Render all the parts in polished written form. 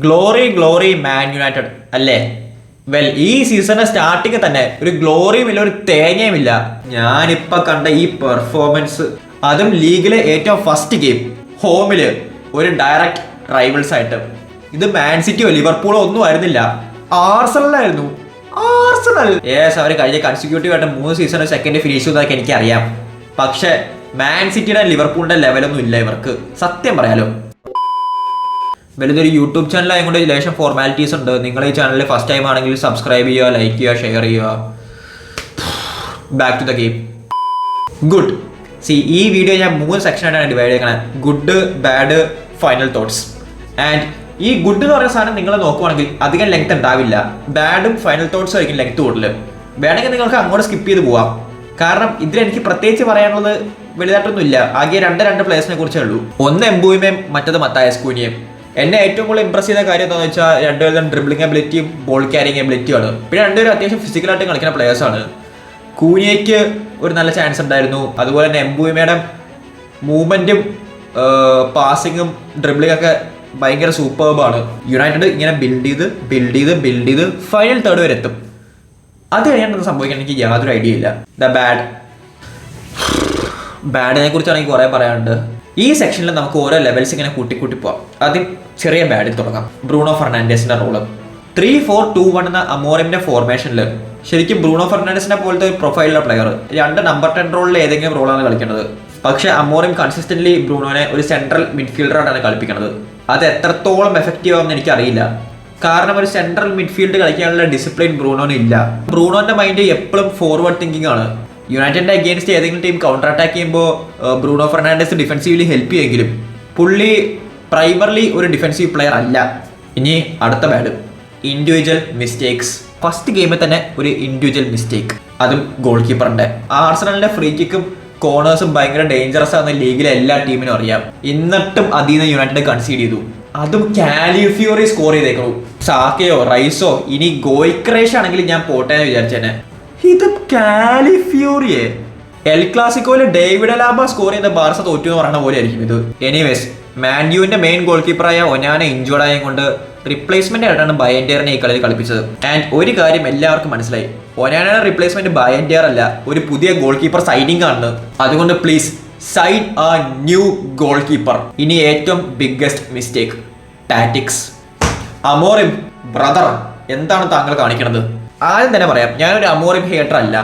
Glory Man United അല്ലേ? Well, ഈ സീസണിന്റെ സ്റ്റാർട്ടിങ് തന്നെ ഒരു ഗ്ലോറിയും ഇല്ല, ഒരു തേങ്ങയുമില്ല. ഞാനിപ്പോ കണ്ട ഈ പെർഫോമൻസ്, അതും ലീഗിലെ ഏറ്റവും ഫസ്റ്റ് ഗെയിം ഹോമില് ഒരു ഡയറക്റ്റ് റൈവൽസ് ആയിട്ട്. ഇത് മാൻ സിറ്റിയോ ലിവർപൂളോ ഒന്നും ആയിരുന്നില്ല, ആർസണലായിരുന്നു. അവർ കഴിഞ്ഞ കൺസിക്യൂട്ടീവ് ആയിട്ട് 3 സീസൺ സെക്കൻഡ് ഫിനിഷ് ചെയ്തതൊക്കെ എനിക്കറിയാം. പക്ഷെ മാൻ സിറ്റിയുടെ ലിവർപൂളിന്റെ ലെവലൊന്നും ഇല്ല ഇവർക്ക്, സത്യം പറയാലോ. വലുതൊരു യൂട്യൂബ് ചാനൽ ആയതുകൊണ്ട് ലേശം ഫോർമാലിറ്റീസ് ഉണ്ട്. നിങ്ങൾ ഈ ചാനലിൽ ഫസ്റ്റ് ടൈം ആണെങ്കിൽ സബ്സ്ക്രൈബ് ചെയ്യുക, ലൈക്ക് ചെയ്യുക, ഷെയർ ചെയ്യുക. Back to the game. Good. ഈ വീഡിയോ ഞാൻ 3 സെക്ഷനായിട്ടാണ് ഡിവൈഡ് ചെയ്യണത്: good, bad, final thoughts. And ഈ ഗുഡ് എന്ന് പറയുന്ന സാധനം നിങ്ങൾ നോക്കുവാണെങ്കിൽ അധികം ലെങ്ത് ഉണ്ടാവില്ല. ബാഡും ഫൈനൽ തോട്ട്സും ആയിരിക്കും ലെങ്ത് കൂടുതൽ. വേണമെങ്കിൽ നിങ്ങൾക്ക് അങ്ങോട്ട് സ്കിപ്പ് ചെയ്ത് പോവാം. കാരണം ഇതിലെനിക്ക് പ്രത്യേകിച്ച് പറയാനുള്ളത് വലുതായിട്ടൊന്നും ഇല്ല. ആകെ രണ്ട് പ്ലേയേഴ്സിനെ കുറിച്ചേ ഉള്ളൂ. ഒന്ന് എംബൂയിമയും മറ്റത് മത്തായസ് കൂനിയയും. എന്നെ ഏറ്റവും കൂടുതൽ ഇംപ്രസ് ചെയ്ത കാര്യം എന്താണെന്ന് വെച്ചാൽ രണ്ടുപേരും ഡ്രിബ്ലിംഗ് എബിലിറ്റിയും ബോൾ ക്യാരിങ് എബിലിറ്റിയാണ്. പിന്നെ രണ്ടുപേരും അത്യാവശ്യം ഫിസിക്കലായിട്ട് കളിക്കുന്ന പ്ലേയേഴ്സാണ്. കൂനിയയ്ക്ക് ഒരു നല്ല ചാൻസ് ഉണ്ടായിരുന്നു. അതുപോലെ തന്നെ എംബൂയിമയുടെ മൂവ്മെന്റും പാസിങ്ങും ഡ്രിബ്ലിംഗ് ഒക്കെ ഭയങ്കര സൂപ്പർബാണ്. യുണൈറ്റഡ് ഇങ്ങനെ ബിൽഡ് ചെയ്ത് ഫൈനൽ തേർഡ് വരെ എത്തും. അത് കഴിഞ്ഞാൽ സംഭവിക്കാൻ എനിക്ക് യാതൊരു ഐഡിയ ഇല്ല. ബാഡിനെ കുറിച്ചാണ് എനിക്ക് കുറേ പറയാനുണ്ട്. ഈ സെക്ഷനിൽ നമുക്ക് ഓരോ ലെവൽസ് ഇങ്ങനെ കൂട്ടി പോവാം. ആദ്യം ചെറിയ ബാഡിൽ തുടങ്ങാം. ബ്രൂണോ ഫെർണാണ്ടസിന്റെ റോള് 3-4-2-1 എന്ന അമോറിമിന്റെ ഫോർമേഷനിൽ ശരിക്കും ബ്രൂണോ ഫെർണാണ്ടസിനെ പോലത്തെ ഒരു പ്രൊഫൈലുള്ള പ്ലെയർ 2 നമ്പർ 10 റോളിൽ ഏതെങ്കിലും റോളാണ് കളിക്കുന്നത്. പക്ഷെ അമോറിം കൺസിസ്റ്റന്റ്ലി ബ്രൂണോനെ ഒരു സെൻട്രൽ മിഡ്ഫീൽഡറായിട്ടാണ് കളിപ്പിക്കുന്നത്. അത് എത്രത്തോളം എഫക്റ്റീവ് ആവുമെന്ന് എനിക്കറിയില്ല. കാരണം ഒരു സെൻട്രൽ മിഡ്ഫീൽഡ് കളിക്കാനുള്ള ഡിസിപ്ലിൻ ബ്രൂണോന് ഇല്ല. ബ്രൂണോന്റെ മൈൻഡ് എപ്പോഴും ഫോർവേഡ് തിങ്കിങ് ആണ്. യുണൈറ്റഡിന്റെ അഗെയിൻസ്റ്റ് ഏതെങ്കിലും ടീം കൗണ്ടർ അറ്റാക്ക് ചെയ്യുമ്പോൾ ബ്രൂണോ ഫെർണാണ്ടസ് ഡിഫെൻസീവ്ലി ഹെൽപ്പ് ചെയ്യുമെങ്കിലും പുള്ളി പ്രൈമർലി ഒരു ഡിഫെൻസീവ് പ്ലെയർ അല്ല. ഇനി അടുത്ത ബാഡ്, ഇൻഡിവിജ്വൽ മിസ്റ്റേക്സ്. ഫസ്റ്റ് ഗെയിമിൽ തന്നെ ഒരു ഇൻഡിവിജ്വൽ മിസ്റ്റേക്ക്, അതും ഗോൾ കീപ്പറിന്റെ. ആർസണലിന്റെ ഫ്രീ കിക്കും കോർണേഴ്സും ഭയങ്കര ഡേഞ്ചറസ് ആണെന്ന് ലീഗിലെ എല്ലാ ടീമിനും അറിയാം. എന്നിട്ടും അതിൽ നിന്ന് യുണൈറ്റഡ് കൺസീഡ് ചെയ്തു. അതും കാലിഫ്യൂറി സ്കോർ ചെയ്തേക്കണു. സാക്കയോ റൈസോ ഇനി ഗോയ്ക്രേഷ് ആണെങ്കിൽ ഞാൻ പോട്ടെ എന്ന് വിചാരിച്ചേനെ. ഇത് കാലിഫ്യൂറിയെ എൽ ക്ലാസിക്കോയില് ഡേവിഡ് അലാബ സ്കോർ ചെയ്ത ബാർസ തോറ്റു എന്ന് പറയുന്ന പോലെ ആയിരിക്കും ഇത്. എനിവേസ്, മാൻയുവിന്റെ മെയിൻ ഗോൾ കീപ്പറായ ഒനാന ഇഞ്ചോർഡ് ആയത് കൊണ്ട് റിപ്ലേസ്മെന്റ് ആയിട്ടാണ് ബയൻഡിയറിനെ ഈ കളിയിൽ കളിപ്പിച്ചത്. ആൻഡ് ഒരു കാര്യം എല്ലാവർക്കും മനസ്സിലായി, ഒനാനയുടെ റിപ്ലേസ്മെന്റ് ബയൻഡിയർ അല്ല, ഒരു പുതിയ ഗോൾ കീപ്പർ സൈനിങ് ആണ്. അതുകൊണ്ട് പ്ലീസ് സൈൻ ആ ന്യൂ ഗോൾ കീപ്പർ. ഇനി ഏറ്റവും biggest mistake, tactics. Amorim brother, എന്താണ് താങ്കൾ കാണിക്കണത്? ആദ്യം തന്നെ പറയാം, ഞാനൊരു അമോറിം ഹേറ്റർ അല്ല.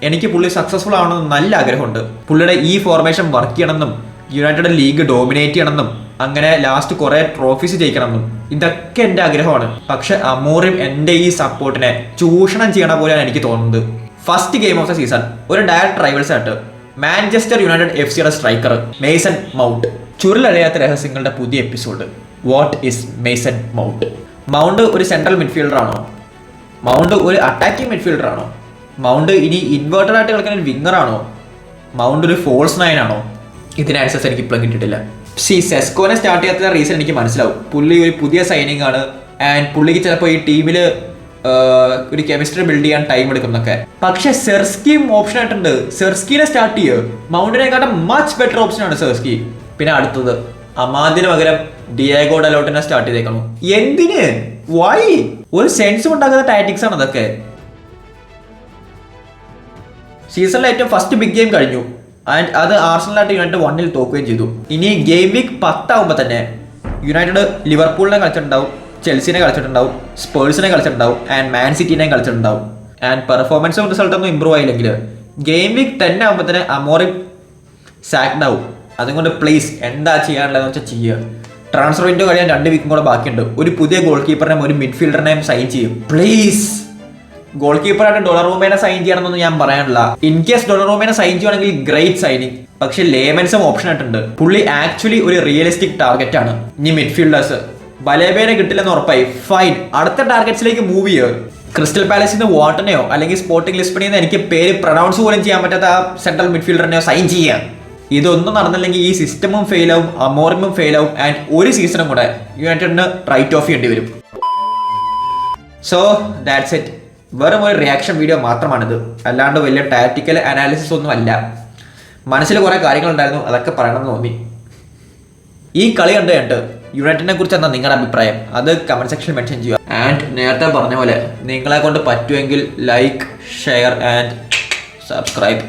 എനിക്ക് പുള്ളി സക്സസ്ഫുൾ ആവണമെന്ന് നല്ല ആഗ്രഹമുണ്ട്. പുള്ളിയുടെ ഈ ഫോർമേഷൻ വർക്ക് ചെയ്യണമെന്നും യുണൈറ്റഡ് ലീഗ് ഡോമിനേറ്റ് ചെയ്യണമെന്നും അങ്ങനെ ലാസ്റ്റ് കുറെ ട്രോഫീസ് ജയിക്കണമെന്നും ഇതൊക്കെ എൻ്റെ ആഗ്രഹമാണ്. പക്ഷെ അമോറിം എൻ്റെ ഈ സപ്പോർട്ടിനെ ചൂഷണം ചെയ്യണ പോലെയാണ് എനിക്ക് തോന്നുന്നത്. First game of the season ഒരു ഡയറക്റ്റ് റൈവൽസ് ആയിട്ട് Manchester United FC striker Mason Mount. ചുരുളറിയാത്ത രഹസ്യങ്ങളുടെ പുതിയ episode. What is Mason Mount? Mount ഒരു സെൻട്രൽ മിഡ്ഫീൽഡർ ആണോ? മൗണ്ട് ഒരു അറ്റാക്കിംഗ് മിഡ്ഫീൽഡർ ആണോ? മൗണ്ട് ഇനി ഇൻവേർട്ടഡ് ആയിട്ട് കളിക്കുന്ന ഒരു വിങ്ങർ ആണോ? മൗണ്ട് ഒരു ഫോൾസ് 9 ആണോ? ഇതിന് ആൻസേഴ്സ് എനിക്ക് ഇപ്പോഴും കിട്ടിയിട്ടില്ല. സെസ്കോനെ സ്റ്റാർട്ട് ചെയ്യാത്ത റീസൺ എനിക്ക് മനസ്സിലാവും. പുള്ളി ഒരു പുതിയ സൈനിങ് ആണ്. ആൻഡ് പുള്ളിക്ക് ചിലപ്പോൾ ഈ ടീമിൽ ഒരു കെമിസ്ട്രി ബിൽഡ് ചെയ്യാൻ ടൈം എടുക്കുന്നൊക്കെ. പക്ഷെ സെർസ്കിയും ഓപ്ഷൻ ആയിട്ടുണ്ട്. സെർസ്കിനെ സ്റ്റാർട്ട് ചെയ്യുക. മൗണ്ടിനെക്കാട്ടും മച്ച് ബെറ്റർ ഓപ്ഷൻ ആണ് സെർസ്കി. പിന്നെ അടുത്തത് അമാദിന് പകരം ഡിയാഗോ ഡലോട്ടിനെ സ്റ്റാർട്ട് ചെയ്തേക്കണം. എന്തിന്? വൈ? ഒരു സെൻസും ഉണ്ടാക്കുന്ന ടാറ്റിക്സ് ആണ് അതൊക്കെ. സീസണിലെ ഏറ്റവും ഫസ്റ്റ് ബിഗ് ഗെയിം കഴിഞ്ഞു. ആൻഡ് അത് ആർസണലായിട്ട് യുണൈറ്റഡ് 1-0 തോക്കുകയും ചെയ്തു. ഇനി ഗെയിം വീക്ക് 10 ആകുമ്പോൾ തന്നെ യുണൈറ്റഡ് ലിവർപൂളിനെ കളിച്ചിട്ടുണ്ടാവും, ചെൽസിനെ കളിച്ചിട്ടുണ്ടാവും, സ്പേഴ്സിനെ കളിച്ചിട്ടുണ്ടാവും, ആൻഡ് മാൻ സിറ്റിനെ കളിച്ചിട്ടുണ്ടാവും. ആൻഡ് പെർഫോമൻസും റിസൾട്ടൊന്നും ഇമ്പ്രൂവ് ആയില്ലെങ്കിൽ ഗെയിം വീക്ക് 10 ആകുമ്പോൾ തന്നെ അമോറിം സാക്ഡ് ആവും. അതുകൊണ്ട് പ്ലീസ് എന്താ ചെയ്യാനുള്ളതെന്ന് വെച്ചാൽ ചെയ്യുക. ട്രാൻസ്ഫർ വിൻഡോ കഴിയാൻ 2 വീക്കും കൂടെ ബാക്കിയുണ്ട്. ഒരു പുതിയ ഗോൾ കീപ്പറിനെയും ഒരു മിഡ്ഫീൽഡറിനെയും സൈൻ ചെയ്യും പ്ലീസ്. ഗോൾ കീപ്പറായിട്ട് ഡൊണറൂമേനെ സൈൻ ചെയ്യണമെന്നൊന്നും ഞാൻ പറയാനില്ല. ഇൻ കേസ് ഡൊണറൂമേനെ സൈൻ ചെയ്യുകയാണെങ്കിൽ ഗ്രേറ്റ് സൈനിങ്. പക്ഷെ ലേമൻസും ഓപ്ഷൻ ആയിട്ടുണ്ട്. പുള്ളി ആക്ച്വലി ഒരു റിയലിസ്റ്റിക് ടാർഗറ്റ് ആണ്. ഇനി മിഡ്ഫീൽഡേഴ്സ് ബലേബേനെ കിട്ടില്ലെന്ന് ഉറപ്പായി. ഫൈൻ, അടുത്ത ടാർഗറ്റ്സിലേക്ക് മൂവ് ചെയ്യുക. ക്രിസ്റ്റൽ പാലസിൽ നിന്ന് വാട്ടനെയോ അല്ലെങ്കിൽ സ്പോർട്ടിംഗ് ലിസ്ബണിൽ നിന്ന് എനിക്ക് പേര് പ്രൊനൗൺസ് പോലും ചെയ്യാൻ പറ്റാത്ത ആ സെൻട്രൽ മിഡ്ഫീൽഡറിനെയോ സൈൻ ചെയ്യുക. ഇതൊന്നും നടന്നില്ലെങ്കിൽ ഈ സിസ്റ്റമും ഫെയിൽ ആവും, അമോറിമും ഫെയിൽ ആവും. ആൻഡ് ഒരു സീസണും കൂടെ യുണൈറ്റഡിന് റൈറ്റ് ഓഫ് ചെയ്യേണ്ടി വരും. So that's it. വെറും ഒരു റിയാക്ഷൻ വീഡിയോ മാത്രമാണിത്, അല്ലാണ്ട് വലിയ ടാക്ടിക്കൽ അനാലിസിസ് ഒന്നും അല്ല. മനസ്സിൽ കുറേ കാര്യങ്ങളുണ്ടായിരുന്നു, അതൊക്കെ പറയണമെന്ന് തോന്നി. ഈ കളി കണ്ടിട്ട് യുണൈറ്റഡിനെ കുറിച്ച് എന്താ നിങ്ങളുടെ അഭിപ്രായം? അത് കമന്റ് സെക്ഷനിൽ മെൻഷൻ ചെയ്യുക. ആൻഡ് നേരത്തെ പറഞ്ഞ പോലെ നിങ്ങളെ കൊണ്ട് പറ്റുമെങ്കിൽ ലൈക്ക്, ഷെയർ ആൻഡ് സബ്സ്ക്രൈബ്.